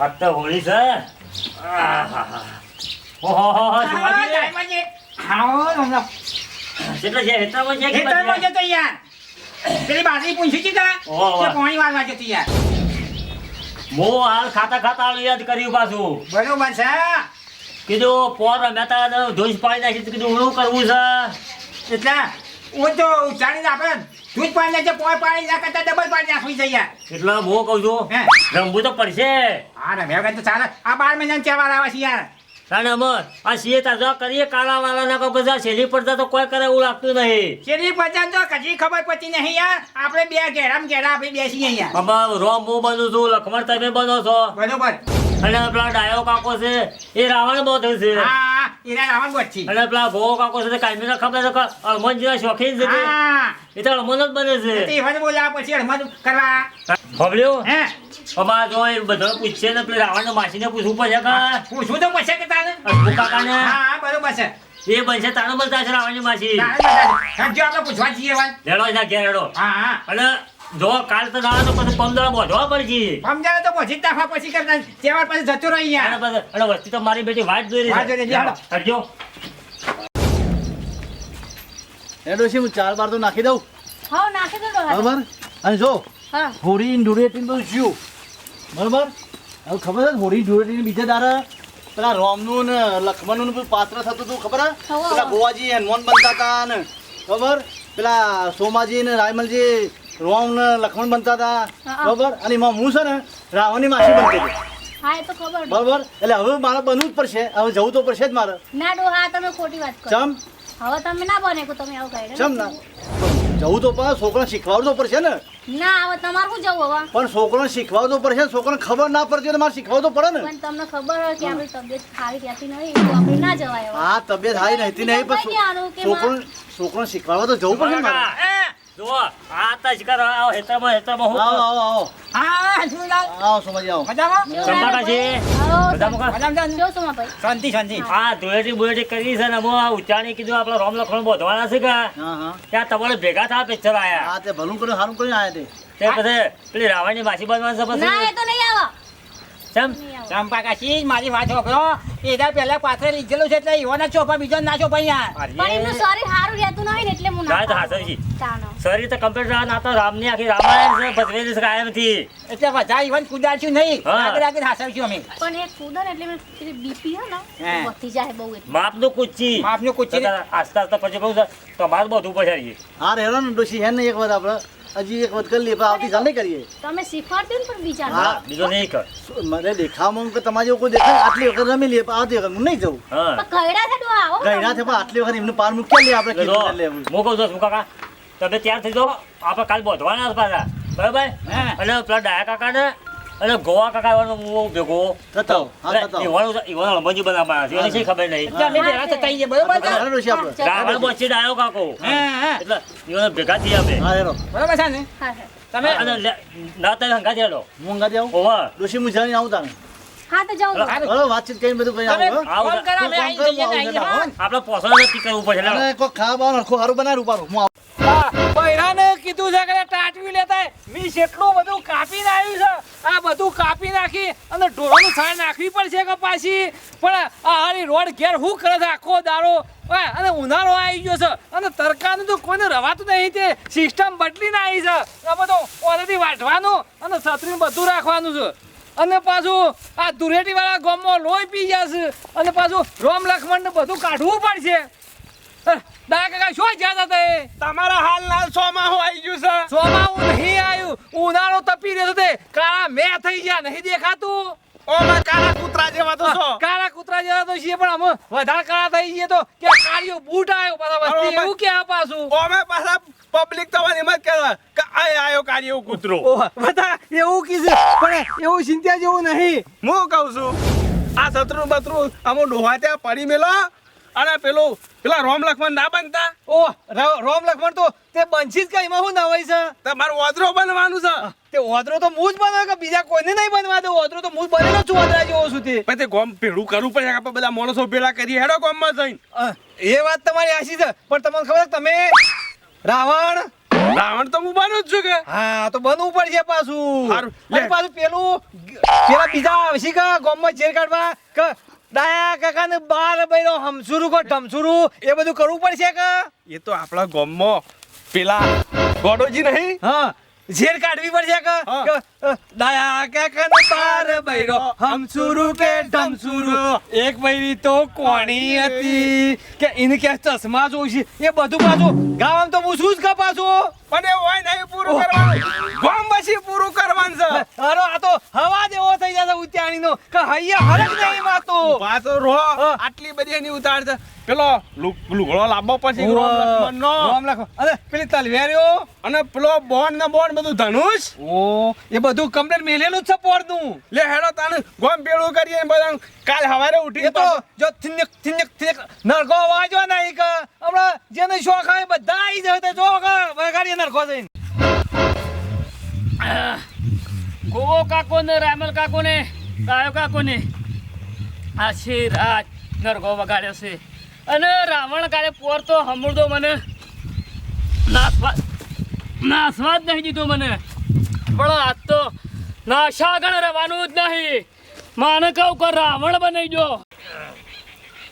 આજ તો હોળી છે. ઓહો કેટલા છે હેતામાં છે કે પેલી બાજરી પૂછ્યું છે પાણી વાળવા જતી યાર. મો હાલ ખાતા ખાતા યાદ કર્યું પાછું. બરોબર છે. કીધું પોર મહેતા ધોઈ પાડી નાખી કીધું શું કરવું છે. એટલે હું તો ઉચાડીને આપણે દૂધ પાણી નાખે પોર પાણી ના કરતા ડબલ પાણી નાખવી છે યાર. એટલે હું કહું છું હે રમવું તો પડશે. હા રમ્યા વગર તો ચાલે. આ 12 મહિનાનો તહેવાર આવે છે યાર. કારણ અમે આ સીએ તાજા કરીએ કાળા વાળા ના બધા છેલ્લી પડતા તો કોઈ કરે એવું લાગતું નહીં. શેરી પચાસ તો કશી ખબર પડતી નહીં યાર. આપણે બે ઘેરામ ઘેરા આપણે બેસીએ યાર. અમાર રોમ હું બનું છું લખમણ તમે બનો છો બરોબર. અને પેલા ડાયો કાકો છે એ રાવણ બોધે છે. હા એના રાવણ બોધ છે. અને પેલા ભો કાકો છે કાયમી ના ખબર છે કે અલમનજીના શોખીન છે તે. હા એ તો અલમન જ બને છે. તે હવે બોલાવા પછી હરમત કરવા. ખબર્યું હે અમાર જો એ બધા પૂછશે ને પેલા રાવણ માસીને પૂછવું પડશે કે પૂછું તો પછી કે તાને. અશોક કાકાને હા બરોબર છે. એ બનશે તાણું બનતા છે રાવણની માસી. જો આપણે પૂછવા જઈએ વાત. લેડો છે ઘેર હેડો. હા હા અને જો કાલ તો ના તો પછી પમદાળા બોધવા પડશે. સમજાવે તો પછી તાફા પછી કરતા તહેવાર પછી જતો રહી અને યાર. પછી અને વસ્તી તો મારી બેટી વાટ જોઈ રહી વાટ જોઈ રહી છે. છે. કરજો. એ ડોશી હું 4 બાર તો નાખી દઉં હા નાખી દો ડોહા. બરાબર. અને જો હા હોળી ધૂળેટી તો જ્યું બરાબર. હવે ખબર છે હોળી ધૂળેટી બીજે દાડા પેલા રોમનું ને લક્ષ્મણનું ને પેલું પાત્ર થતું હતું ખબર હે? ખબર. પેલા ગોવાજી હનુમાન બનતા હતા ને ખબર પેલા સોમાજી ને રાયમલજી રોમ ને લક્ષ્મણ બનતા હતા હા. બરાબર. અને એમાં હું છે ને રાવણની માસી બનતી હતી હા એ તો ખબર. બરાબર. એટલે હવે મારે બનવું જ પડશે. હવે જવું તો પડશે જ મારે. ના ડોહા તમે ખોટી વાત કરો. ચમ હવે તમે ના બને કે તમે આવું કહી ચમ ના જવું તો પડે. છોકરાને શીખવાડવું તો પડશે ને. ના હવે તમારે શું જવું હવે. પણ છોકરાને શીખવાડવું તો પડશે. છોકરાને ખબર ના પડતી હોય તો મારે શીખવાડવું તો પડે ને. પણ તમને ખબર હોય કે આપણી તબિયત સારી રહેતી નહીં તો આપણે ના જવાય હવે. હા તબિયત હારી રહેતી નહીં કઈ દેવાનું કે છોકરાને શીખવાડવા તો જવું પડશે ને મારે. જો આ તો શિકાર આવો હેતામાં હું આવો આવો આવો હા હસમુલાલ આવો સોમાજી આવો. મજામાં. સંભાળા છે. આવો, બધામાં મજામાં જો સોમાભાઈ. શાંતિ શાંતિ. આ ધૂળેટી બુળેટી કરી છે ને હું આ ઉચ્ચારણી કીધું આપણા રોમ લખમણ બોધવાના છે કે હા હા ત્યાં તમારે ભેગા થા પિક્ચર આયા હા તે ભલું કર્યું સારું કરીને આયા તે. તે પછી પેલી રાવણની માસી બનવાનું છે ના એ પછી તો નહીં આવો. ચમ નહીં આવો. ચંપા કાશી મારી વાત છોકરો એના પહેલા પાથરે લીધેલું છે એટલે એવાના ચોપા બીજો ના ચોપા યાર. પણ એમનું શરીર સારું રહેતું નહીં ને એટલે હું ના તો ના હાથર છે. તાનો. શરીર તો કમ્પ્લીટ ના તો રામની આખી રામાયણ છે ભજવેલી છે કાયમ થી. એટલે બધા ઈવન કુદાડશું નહીં. હા. આગળ આગળ હાસવશું અમે. પણ એ કૂદન એટલે મેં પેલી બીપી હે ને હે. એ વધી જાય બહુ એટલે. માપનું કૂચી માપનું કૂચી. આસ્તા આસ્તા પછી બહુ તમારે બધું પછી હા રેડો ને ડોશી હે ને એક વાર આપણે હજી એક વખત કરી લઈએ પણ આવતીકાલ નહીં કરીએ. તમે શીખવાડજો ને પણ બીજાને. હા બીજો નહીં કર મને દેખાવામાં કે તમારે જેવું કોઈ દેખાય આટલી વખત રમી લઈએ પણ આવતી વખત હું નહીં જવું. હા પણ ઘરડા છે ડોહા આવો. ગયડા છે પણ આટલી વખત એમને પાર મૂકી લઈએ આપણે જો કીધું લેવું. હું કહું છું શું કાકા તમે તૈયાર થઈ જાઓ આપણે કાલ બોધવાના છે પાછા બરાબર હા. અને પેલા ડાયા કાકા ને અને ગોવા કાકા હું ભેગો થતા આવો. હા થતા આવો. ઈવાનો લંબજી બનાવવાના છે એને શી ખબર નહીં એટલે અમે ભેગા થતા આવીએ, બરોબર છે? હા ડોશી આપણે. રાવણ બોચી ડાયો કાકો હા હા એટલે ઈવાનો ભેગા થઈએ અમે હા રેડો બરોબર છે ને. હા હા. તમે અને ના તમે હંગા દેડો હું અંગાથી આવું. ઓવા ડોશી હું જાણી આવું તારે. હા તો જાઉં. હારું. બરાબર વાતચીત કરીને બધું કરી તમે આવું. આવું ફોન કરો, અમે ફોન આવી કરો, જઈએ ને આવું આવીએ, જતા, હો. આપણે પોસણ નક્કી કરવું પડશે લે. અને કોઈ ખાવા બાવાનું હરખું સારું બનાવી રૂપારું હું આવું. બૈરાને કીધું છે કે ટાટવી લેતા મી કેટલું બધું કાપીને આવ્યું છે. આ બધું કાપી નાખી અને ઢોરોનું સાર નાખવી પડશે કે પાછી. પણ આ હારી રોડ ઘેર હું કરે છે આખો દાડો. હા, અને ઉનાળો આવી ગયો છે અને તરકાનું તો કોઈને રવાતું નહીં. તે સિસ્ટમ બદલીને આવી છે. આ બધું ઓલરેડી વાઢવાનું અને છત્રીને બધું રાખવાનું છે. અને પાછું આ ધુરેટીવાળા ગામમાં લોહી પી જશે અને પાછું રોમ લક્ષ્મણ ને બધું કાઢવું પડશે. દા કાકા શું જ્યાં હતા એ? તમારા હાલ લાલ સોમાહું આવી ગયું છે. ચોમાવું નહીં આવ્યું. ઉનાળો તપી રહ્યો છે. કાળા મેં થઈ ગયા નહીં દેખાતું. ઓમાં કાળા કૂતરા જેવા તો છો. કાળા કૂતરા જેવા તો છીએ પણ અમે વધારે કાળા થઈ જઈએ તો કે કાળિયો બૂટ આવ્યો પાછા વસ્તી એવું કે આ પાછું. ઓમે પાછા પબ્લિક તમારી મત કરવા કે આય આયો કાઢ્યો કૂતરો. ઓહ, બધા એવું કીધું પણ એવું ચિંતા જેવું નહીં. હું કહું છું આ શત્રુ બત્રુ અમો ડોહા ત્યાં પડી મેલો અને પેલા રોમ લક્ષ્મણ ના બનતા. ઓહ, રોમ લક્ષ્મણ તો તે બંછી જ કઈ એમાં શું નવાઈ છે? તમારું ઓદરો બનવાનું છે. તે ઓદરો તો હું જ બનાવ્યો કે બીજા કોઈને નહીં બનવા દે. ઓદરો તો હું જ બનેલો છું ઓદરા જેવો છું તે. પછી તે ગોમ ભેળું કરવું પડે. આપણે બધા માણસો ભેળા કરીએ હેડો ગોમમાં જઈને. એ વાત તમારી આશી છે પણ તમને ખબર છે તમે રાવણ રાવણ તો હું બનું જ છું કે હા તો બનવું પડશે પાછું હારું, લે. અને પાછું પેલા બીજા આવશે કે ગામમાં ઝેર કાઢવા કે ડાયા કાકા ને બાર બૈરો હમસુરું કો ઢમસુરું એ બધું કરવું પડશે કે એ તો આપણા ગામમાં પેલા ગોડોજી નહીં હા ઝેર કાઢવી પડશે હા. કે ડાયા કાકા ને બાર બૈરો હમસુરું કે ઢમસુરું એક બૈરી તો કોણી હતી કે એને કે ચશ્મા જોઈશે એ બધું પાછું ગામ તો હું શું જ પાછું પણ એ હોય નહીં પૂરું કરવાનું ગામ પછી પૂરું કરવાનું છે અરે આ તો હવા જેવો થઈ જશે ઉત્યાણીનો કે હૈયા હરક નહીં માતો પાછો રો આટલી બધી એની ઉતાર છે પેલો લુગડો લાંબો પછી રોમ લક્ષ્મણનો. રામ લખો અરે પેલી તલવારીઓ અને પેલો બોન્ડ ને બોન્ડ બધું ધનુષ ઓ એ બધું કમ્પ્લીટ મેલેલું જ છે પોરનું લે હેડો તાને ગોમ પેલું કરીએ બધા કાલ સવારે એ ઉઠી તો જો થિનક થિનક થિનક નરકો વાજો નહીં કે હમણાં જેને શોખ આવે બધા આવી જાય તો જો કે વગાડીએ નરકો જઈને ગોવો કાકો ને રામલ કાકો ને ગાયો કાકો ને આશી રાત નરગો વગાડ્યો છે અને રાવણ કાલે પોર તો હમુરદો મને નાસવા જ નહીં દીધો મને પણ આજ તો નાશાગણ રહેવાનું જ નહીં માને કહું કે રાવણ બનાવી દો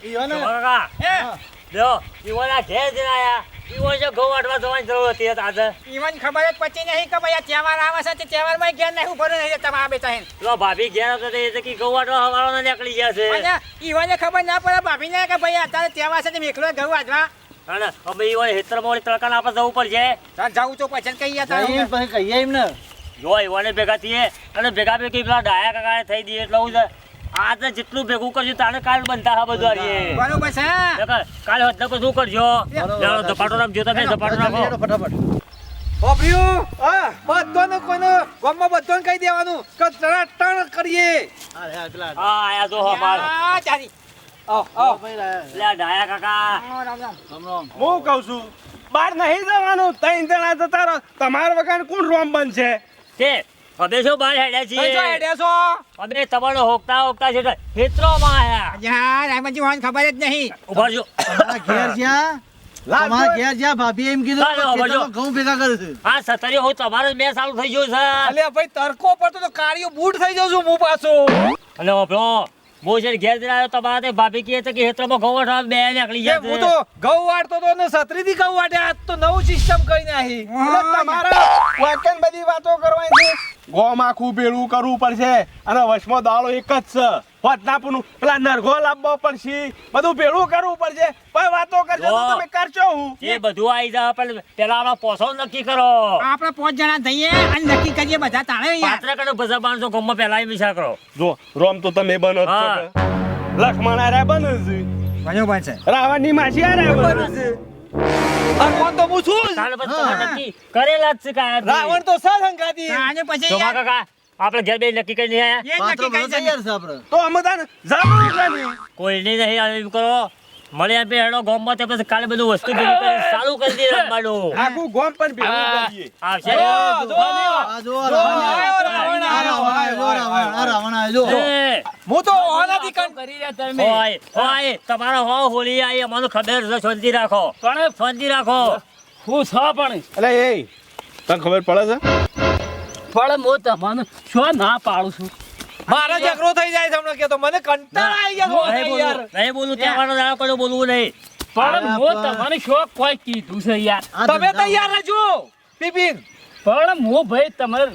કાકા જો ઈવોના ઘેર જઈને આયા ઈવો જો ઘઉં વાટવા જવાની જરૂર હતી આજે ઈવન ખબર જ પછી નહીં કે ભાઈ આ તહેવાર આવે છે તે તહેવારમાં ઘેર નહીં ઉભો નહીં તમારા બેટા હે પેલો ભાભી ઘેર હતો તે એટલે કે ઘઉં વાટવા હવાળો નીકળી ગયા છે અને ઈવને ખબર ના પડે ભાભીને કે ભાઈ અત્યારે તહેવાર છે તે મેકલો ઘઉં વાજવા અને હવે ઈવો હેતરમાં ઓલી તડકાને આપણે જવું પડશે તાર જાવું તો પછી કઈ જઈએ હતા પછી કહીએ એમને જો ઈવોને ભેગા થઈએ અને ભેગા ભેગી પેલા ડાયા કાકાને થઈ દઈએ એટલે હું આજે જેટલું ભેગું કરશું તાને કાલ બનતા હા બધું હારીએ બરોબર છે કાલે હદ શું કરજો લેવાનો ધપાટો રાખજો તમે ધપાટો રાખો ફટાફટ ઓબ્રિયો હા બધાને કોઈને ગામમાં બધાને કહી દેવાનું કે ટણ કરીએ હા આયા જો અમાર આ ચાલી આવ આવ લે આ ડાયા કાકા રામ રામ હું કહું છું બહાર નહીં જવાનું ત્રણ જણા જતા રહો તમારા વગર કોણ રોમ બનશે તે હવે શું બહાર હેડ્યા કઈ જો છીએ હેડ્યા છો અમે તમારો હોકતા હોકતા છે હેતરોમાં આયા યા રામજી વાન ખબર જ નહીં ઉભા જો તમારા ઘેર જ્યાં તમારા ઘેર જ્યાં ભાભી એમ કીધું ચાલો, કે વળજો. ખેતરમાં ઘઉં ભેગા કરે છે આ સતરીઓ હું તમારે મેં ચાલુ થઈ ગયો છે અલ્યા ભાઈ તડકો પડતો તો કાળિયો બૂટ થઈ જાઉં છું હું પાછો અને ઓપરો હું છે ને ઘેર જઈને આવ્યો તમારા તે ભાભી કહે છે કે હેતરોમાં ઘઉં વાટવા બે નીકળી કે ગયા હું તો ઘઉં વાળતો તો ને છત્રીથી ઘઉં વાટે આજ તો નવું સિસ્ટમ કઈ નાખી એટલે તમારે વાક્યન બધી વાતો કરવાની છે ગોમ આખું ભેળું કરવું પડશે અને વચમાં દાળો એક જ છે હોતનાપુનું પેલા નરગો લાવવો પડશે બધું ભેળું કરવું પડશે પણ વાતો કરજો તો તમે કરશો હું એ બધું આવી જાય પણ પેલા આનો પોસો નક્કી કરો આપણે 5 જણા થઈએ અને નક્કી કરીએ બધા તાણે યાર પાત્ર કને બધા માણસો ગામમાં પહેલા વિચાર કરો જો રોમ તો તમે બનો જ છો કે. લક્ષ્મણ આરે બને છે બરોબર છે રાવણની માસી આરે બને છે આ કોણ તો હું છું જ. તારે પછી તમે નક્કી કરેલા જ છે કાંઈ રાવણ તો સહંગાતી અને પછી શોભા યાર કાકા આપણે ઘેર બે નક્કી કરીને આયા એ જ પાત્રો નક્કી બધું કરી તૈયાર છે આપણે તો અમે તાને જવાનું કે નહીં કોઈને નહીં આવે એમ કરો મળે આપે હેડો ગામમાં તે પછી કાલે બધું વસ્તુ ભેગી કરીને ચાલુ કરી દે રમવાનું આખું ગોમ પણ ભેળું કરીએ આવશે આ જો રાવણ આ રાવણ આવ્યો જો એ, હું તો ઓનાથી કન કરી રહ્યા તમે હોય તમારો હો હોલી આવી અમારું ખબર છે શાંતિ રાખો પણ શાંતિ રાખો હું છ પણ એટલે એ તને ખબર પડે છે પણ હું તમને શું ના પાડું છું મારા ઝઘડો થઈ જાય છે હમણાં કે તો મને કંટાળ આવી ગયા નહીં છે યાર બોલવું નહીં બોલવું તહેવારનો દાડો કયો બોલવું નહીં પણ હું તમને શોખ કોઈ કીધું છે યાર આ તમે ધંધા તૈયાર રહેજો બિપિન પણ હું ભાઈ તમારે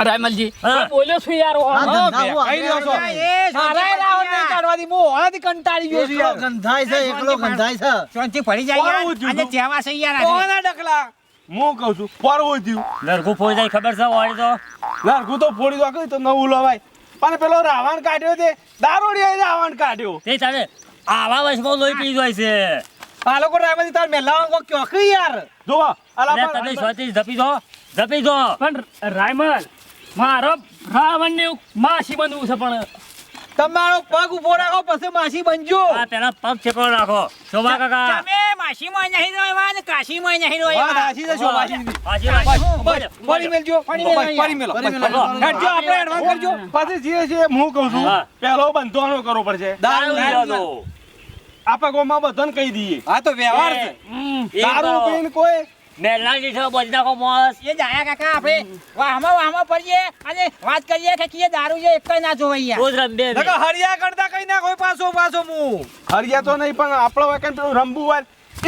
રાયમલજી હા. હું બોલ્યો છું યાર આ ધંધા હું કઈ રહ્યો છો એ મારા રાવણ નહીં કાઢવાથી હું ઓનાથી કંટાળી ગયો છું એકલો યાર ગંધાય છે એકલો ગંધાય છે શાંતિ પડી જાય યાર બહુ જુદું. અને તહેવાર છે યાર આજે. ઓના ડકલા હું કહું છું પરવું થયું નરગું ફોઈ જાય ખબર છે વાળી તો લારગું તો ફોડી દો તો નવું લવાય પણ પેલો રાવણ કાઢ્યો તે દારૂડિયાએ રાવણ કાઢ્યો તે તારે આવા વર્ષમાં લોહી પી જાય છે આ લોકો રાવણ તાર મેલાવા કો ક્યો કે યાર જો એટલે તમે શાંતિ જપી દો પણ રાયમલ મારો રાવણ ને માસી બનવું છે પણ તમારો પગ ઉભો રાખો પછી માસી બનજો આ પેલા પગ છેકો રાખો શોભા કાકા તમે માસીમાં નહીં રોવા અને કાશીમાં નહીં વાત રોવા હાચી છે શોભાજી હાજી રાખો. ફરી મેલજો ફરી મેલો હેડજો આપણે એડવાન્સ કરજો પછી જે છે હું કહું છું હા. પેલો બંધવાનો કરવો પડશે દારૂ દારૂ દારૂ. પીવાનો. આપણે ગામમાં બધાને કહી દઈએ હા તો વ્યવહાર છે એ દારૂ કરો. પીને કોઈ મહેલા લીધો બધી નાખો મોસ એ ડાયા કાકા આપણે વાહમાં પડીએ અને વાત કરીએ કે કીએ દારૂ જે એક ના જોવાય યાર. રોજ રંબે નકર હરિયા કરતા કઈ ના કોઈ પાછો હું હરિયા તો નહીં પણ આપણો વેકન પેલું રમવું હોય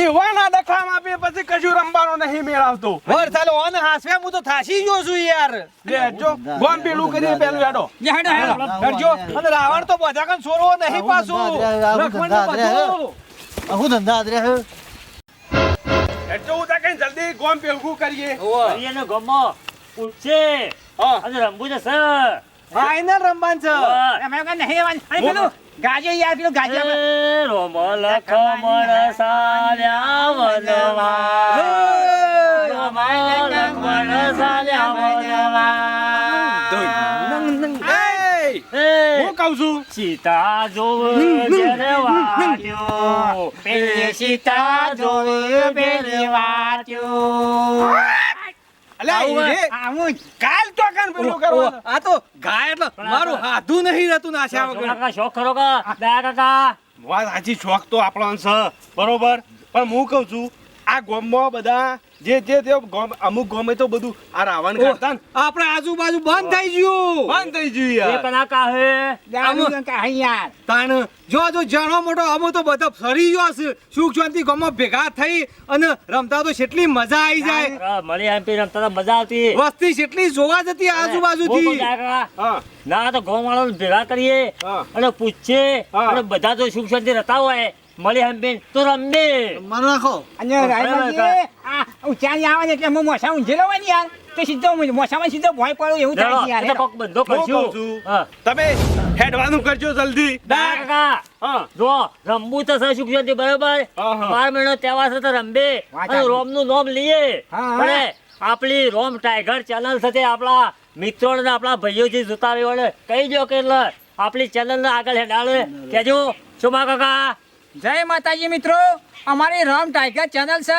એવા ના ડખામ આપીએ પછી કશું રમવાનો નહીં મેળ આવતો વર ચાલો ઓન હાસવે હું તો થાસી ગયો છું યાર લે જો ગોમ પેલું કરીએ પેલું હેડો લે હેડો હેડો. કરજો અને રાવણ તો બધા કન છોડવો નહીં પાછું લક્ષ્મણ તો બધું. હું ધંધા આદર્યા હે. હેડજો ઉતા કઈ જલ્દી ગોમ પેલું કરીએ હરિયાનો ગમો પૂછે હા અને રંબુ છે સર ફાઇનલ રમવાન છે અમે કહે નહીં રહેવાનું. અને પેલું ગાજે યાર પેલું ગાજે આપણે. રોમ લખમણ સાલ્યા વનવા રોમ લખમણ સાલ્યા વનવા એ હું કહું છું સીતા જોવે જેને વાટ્યો પેલી સીતા જોવે પેલી વાટ્યો. અલ્યા ઈ રે આવું જ. કાલ તો કન પેલું કરવાનું આ તો ગાય એટલે મારું હાથું નહીં રહેતું નાશ્યા વગર કાકા શોખ ખરો કા દયા કાકા વાત સાચી શોખ તો આપણો છે બરોબર પણ હું કહું છું આ ગોમમાં બધા જે તે ગોમ અમુક ગોમે તો બધું આ રાવણ કરતા ને આપણે આજુબાજુ બંધ થઈ ગયું બંધ થઈ ગયું એ યાર કના કાહે દારૂ ને કાંઈ યાર. તાણ જો જાણો મોટો અમો તો બધા ફરી ગયો છે સુખ શાંતિ ગામમાં ભેગા થઈ અને રમતા તો કેટલી મજા આવી જાય મળી એમપી રમતા તો મજા આવતી વસ્તી કેટલી જોવા જતી આજુબાજુથી બહુ દયા કાકા. હા ના તો ગામ વાળાને ભેગા કરીએ હા. અને પૂછીએ હા. અને બધા તો સુખ શાંતિ રહેતા હોય મળી એમપી તો રમે મારો નાખો. અને રાયબાજી, આ ઉચારી આવે ને એટલે હું મોસા ઊંઝેલો હોય ને યાર તો સીધો મોસામાં સીધો ભોંય પડું એવું થાય છે યાર. એ તો કોક બંધો હું કહું કરશું છું હા. તમે હેડવાનું કરજો જલ્દી દયા કાકા હા જો રમવું તો છે સુખ શાંતિ બરોબર હા, હા. 12 મહિનો તહેવાર છે તો રમબે વાત અને સાચી. રોમનું નામ લઈએ હા, હા. પણ આપણી રોમ ટાઈગર ચેનલ સાથે આપણા મિત્રો ને આપણા ભાઈઓ જે જોતા રહ્યો ને કહી દો કે એટલે આપણી ચેનલ ને આગળ હેડાડે કેજો શુભા કાકા જય માતાજી મિત્રો, અમારી રામ ટાઈગર ચેનલ છે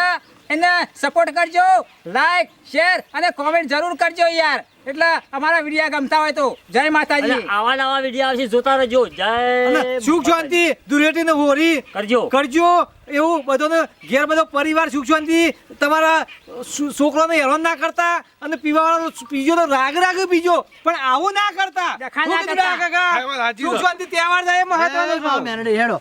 એને સપોર્ટ કરજો, લાઈક શેર અને કોમેન્ટ જરૂર કરજો યાર. એટલે અમારા વિડીયો ગમતા હોય તો જય અને માતાજી. આવા નવા વિડીયો આવશે જોતા રહેજો જય અને સુખ શાંતિ દુરેટી ને હોરી કરજો કરજો એવું બધોને ઘેર બધો પરિવાર સુખ શાંતિ તમારા છોકરાને હેરાન ના કરતા અને પીવાવાળો પીજો તો રાગ પીજો પણ આવું ના કરતા ડખા ના શું કીધું કરતા. કાકા? હા, વાત સાચી સુખ છે. શાંતિ તહેવાર જાય એ મહત્વનું છે. મેનડી હેડો.